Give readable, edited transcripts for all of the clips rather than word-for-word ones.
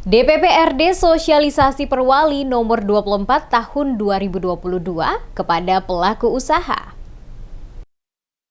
DPPRD Sosialisasi Perwali nomor 24 tahun 2022 kepada pelaku usaha.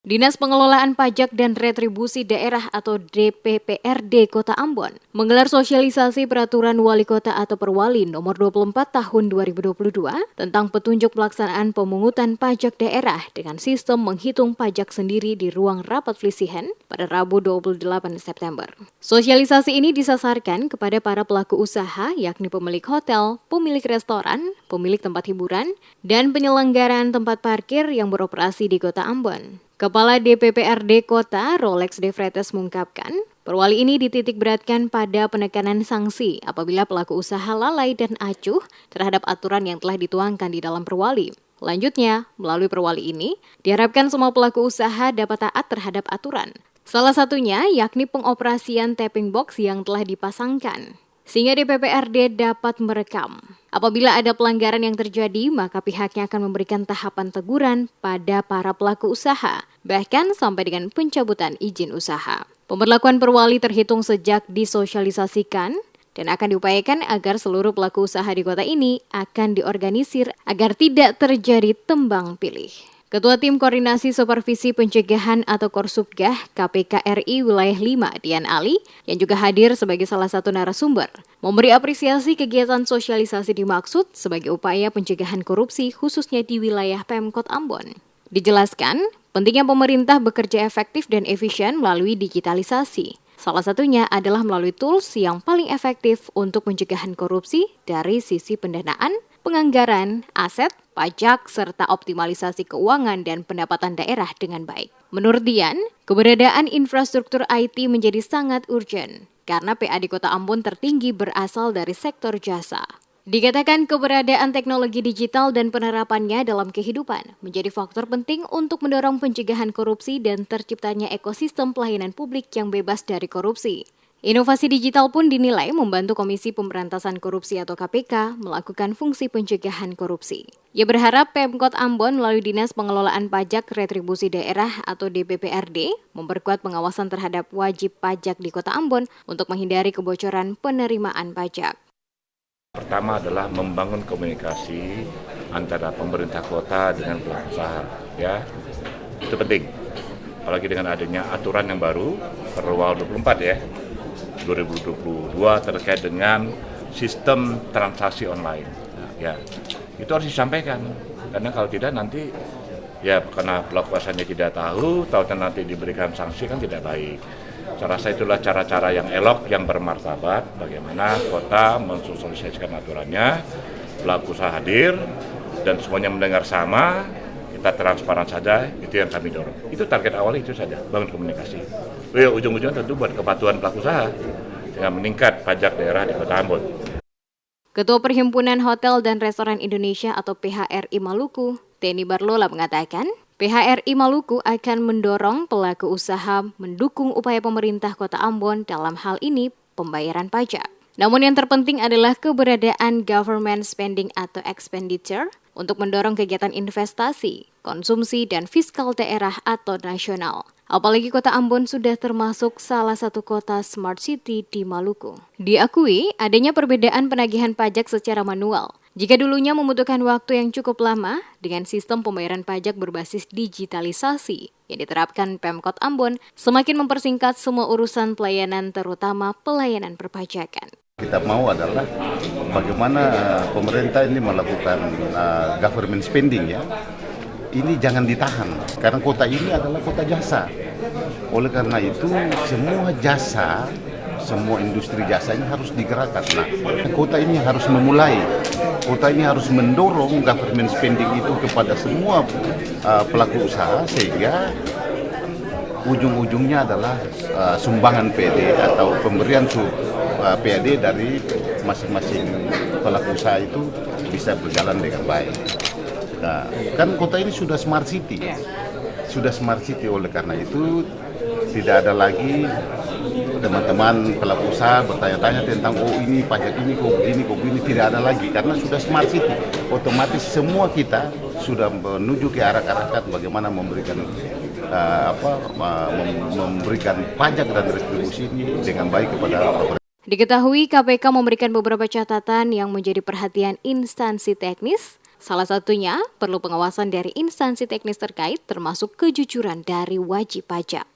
Dinas Pengelolaan Pajak dan Retribusi Daerah atau DPPRD Kota Ambon menggelar sosialisasi peraturan wali kota atau Perwali nomor 24 tahun 2022 tentang petunjuk pelaksanaan pemungutan pajak daerah dengan sistem menghitung pajak sendiri di ruang rapat Flisihen pada Rabu 28 September. Sosialisasi ini disasarkan kepada para pelaku usaha yakni pemilik hotel, pemilik restoran, pemilik tempat hiburan, dan penyelenggaraan tempat parkir yang beroperasi di Kota Ambon. Kepala DPPRD Kota, Rolex De Vretes mengungkapkan, perwali ini dititik beratkan pada penekanan sanksi apabila pelaku usaha lalai dan acuh terhadap aturan yang telah dituangkan di dalam perwali. Selanjutnya, melalui perwali ini, diharapkan semua pelaku usaha dapat taat terhadap aturan. Salah satunya yakni pengoperasian tapping box yang telah dipasangkan, sehingga DPPRD dapat merekam. Apabila ada pelanggaran yang terjadi, maka pihaknya akan memberikan tahapan teguran pada para pelaku usaha, bahkan sampai dengan pencabutan izin usaha. Pemberlakuan perwali terhitung sejak disosialisasikan dan akan diupayakan agar seluruh pelaku usaha di kota ini akan diorganisir agar tidak terjadi tembang pilih. Ketua Tim Koordinasi Supervisi Pencegahan atau Korsubgah KPK RI Wilayah 5, Dian Ali, yang juga hadir sebagai salah satu narasumber, memberi apresiasi kegiatan sosialisasi dimaksud sebagai upaya pencegahan korupsi khususnya di wilayah Pemkot Ambon. Dijelaskan, pentingnya pemerintah bekerja efektif dan efisien melalui digitalisasi. Salah satunya adalah melalui tools yang paling efektif untuk pencegahan korupsi dari sisi pendanaan, penganggaran, aset, pajak, serta optimalisasi keuangan dan pendapatan daerah dengan baik. Menurut Dian, keberadaan infrastruktur IT menjadi sangat urgent karena PA di Kota Ambon tertinggi berasal dari sektor jasa. Dikatakan keberadaan teknologi digital dan penerapannya dalam kehidupan menjadi faktor penting untuk mendorong pencegahan korupsi dan terciptanya ekosistem pelayanan publik yang bebas dari korupsi. Inovasi digital pun dinilai membantu Komisi Pemberantasan Korupsi atau KPK melakukan fungsi pencegahan korupsi. Ia berharap Pemkot Ambon melalui Dinas Pengelolaan Pajak Retribusi Daerah atau DPPRD memperkuat pengawasan terhadap wajib pajak di Kota Ambon untuk menghindari kebocoran penerimaan pajak. Pertama adalah membangun komunikasi antara pemerintah kota dengan pelaku usaha, ya. Itu penting. Apalagi dengan adanya aturan yang baru Perwal 24 ya. 2022 terkait dengan sistem transaksi online. Ya. Itu harus disampaikan. Karena kalau tidak nanti ya karena pelaku usahanya tidak tahu nanti diberikan sanksi kan tidak baik. Saya rasa itulah cara-cara yang elok, yang bermartabat, bagaimana kota mensosialisasikan aturannya, pelaku usaha hadir, dan semuanya mendengar sama, kita transparan saja, itu yang kami dorong. Itu target awal itu saja, bangun komunikasi. Ujung-ujungnya tentu buat kepatuhan pelaku usaha, dengan meningkat pajak daerah di Kota Ambon. Ketua Perhimpunan Hotel dan Restoran Indonesia atau PHRI Maluku, Teni Barlola mengatakan, PHRI Maluku akan mendorong pelaku usaha mendukung upaya pemerintah Kota Ambon dalam hal ini pembayaran pajak. Namun yang terpenting adalah keberadaan government spending atau expenditure untuk mendorong kegiatan investasi, konsumsi, dan fiskal daerah atau nasional. Apalagi Kota Ambon sudah termasuk salah satu kota smart city di Maluku. Diakui adanya perbedaan penagihan pajak secara manual. Jika dulunya membutuhkan waktu yang cukup lama, dengan sistem pembayaran pajak berbasis digitalisasi yang diterapkan Pemkot Ambon, semakin mempersingkat semua urusan pelayanan terutama pelayanan perpajakan. Kita mau adalah bagaimana pemerintah ini melakukan government spending ya. Ini jangan ditahan, karena kota ini adalah kota jasa. Oleh karena itu, semua jasa, semua industri jasa ini harus digerakkan. Nah, kota ini harus memulai, kota ini harus mendorong government spending itu kepada semua pelaku usaha, sehingga ujung-ujungnya adalah sumbangan PAD atau pemberian PAD dari masing-masing pelaku usaha itu bisa berjalan dengan baik. Nah, kan kota ini sudah smart city, oleh karena itu tidak ada lagi teman-teman pelaku usaha bertanya-tanya tentang ini pajak ini kok begini, tidak ada lagi karena sudah smart city. Otomatis semua kita sudah menuju ke arah-arah bagaimana memberikan memberikan pajak dan retribusi ini dengan baik kepada Diketahui KPK memberikan beberapa catatan yang menjadi perhatian instansi teknis. Salah satunya perlu pengawasan dari instansi teknis terkait termasuk kejujuran dari wajib pajak.